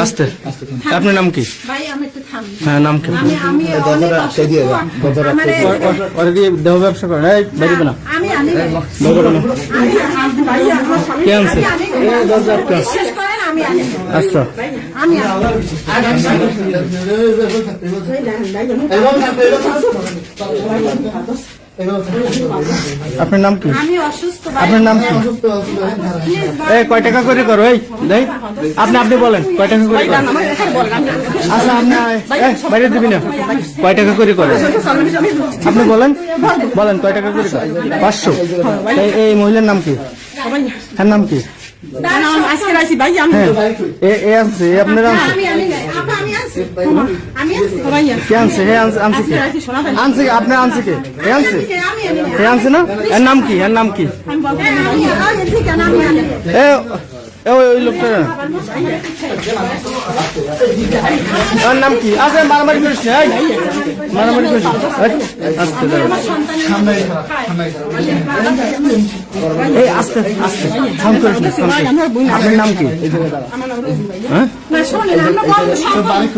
আস্তে আপনার নাম কি? হ্যাঁ নাম কি? দেহ ব্যবসা করেন বাইরে না কে আনছে? আচ্ছা আপনার নাম কি? আপনার নাম কি? এই কয় টাকা করে করো? এই দেই আপনি বলেন কয় টাকা করে? আচ্ছা আপনি বাইরে দিবি না, কয় টাকা করে করে আপনি বলেন কয় টাকা করে? 500। এই মহিলার নাম কি? হ্যাঁ নাম কি? আপনার আনছে কে? আনছে না? এর নাম কি? এর নাম কি? ওই লোকটা ওর নাম কি? আচ্ছা মারামারি করিস না, মারামারি করিস আস্তে এই আস্তে আস্তে সাউন্ড করিস না। আপনার নাম কি?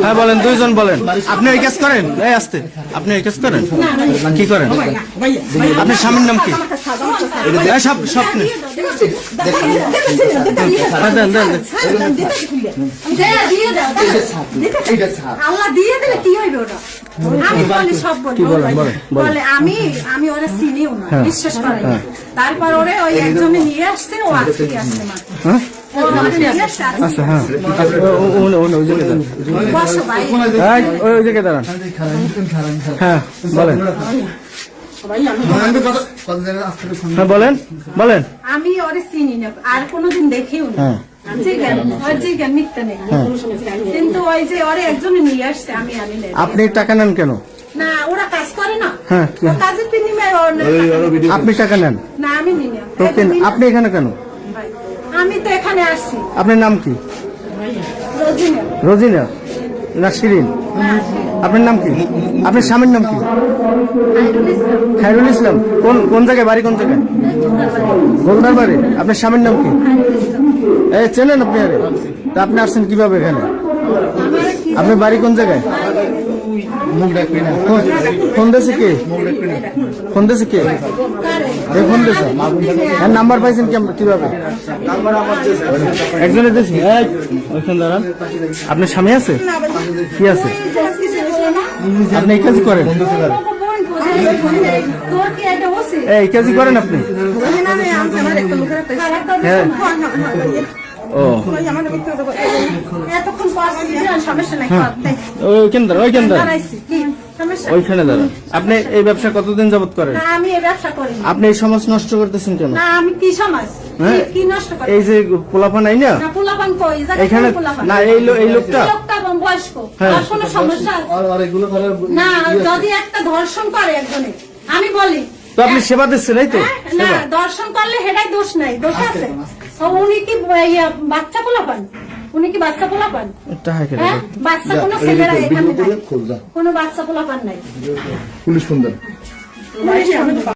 হ্যাঁ বলেন, দুইজন বলেন। আপনি এই কাজ করেন? এই আস্তে আপনি এই কাজ করেন? কি করেন? আপনার স্বামীর নাম কি? সব স্বপ্নে দেন দেন আমি ওরা চিনিও না, বিশ্বাস করেন। তারপর ওরে ওই একজনে নিয়ে আসছে, ও আজকে আসছে মাত্র। আচ্ছা হ্যাঁ ওই জায়গায় দাঁড়ান। হ্যাঁ বলেন বলেন বলেন। আমি ওরে চিনি না, আর কোনোদিন দেখিও না, কিন্তু ওই যে ওরে একজনে নিয়ে আসছে, আমি আনি না। আপনি টাকা নেন কেন? না ওরা কাজ করে না, হ্যাঁ কাজের বিনিময়ে আপনি টাকা নেন না, আমি নিই না। আপনি এখানে কেন? আমি তো এখানে আসছি। আপনার নাম কি? রোজিনা। রোজিনা না শিরিন? আপনার নাম কি? আপনার স্বামীর নাম কি? খায়রুল ইসলাম। কোন জায়গায় বাড়ি? কোন জায়গায়? গোলদার বাড়ি। আপনার স্বামীর নাম কি? এই চেনেন আপনি? আরে তা আপনি আসছেন কিভাবে এখানে? আপনার বাড়ি কোন জায়গায়? কোন দেশে কে? কোন দেশে কে? কোন দেশে? নাম্বার পাইছেন কিভাবে? একজনের দেশে। ওইখানে দাঁড়ান। আপনার স্বামী আছে? কি আছে? আপনি এই কাজ করেন? এই কাজই করেন আপনি? হ্যাঁ ও ওইখানে দাঁড়ান। আপনি এই ব্যবসা কতদিন যাবত করেন? আপনি এই সমাজ নষ্ট করতেছেন কেন? এই যে পোলাপান আই না এখানে না, এই লোকটা যদি একটা ধর্ষণ করে একজনে, আমি বলি তো আপনি সেবা দিচ্ছেন, এই তো না, দর্শন করলে হেডাই দোষ নাই, দোষ আছে। উনি কি বাচ্চা পোলা পান? উনি কি বাচ্চা পোলা পান? বাচ্চা কোনো ছেলেরা এখানে কোনো বাচ্চা পোলা পান নাই। পুলিশ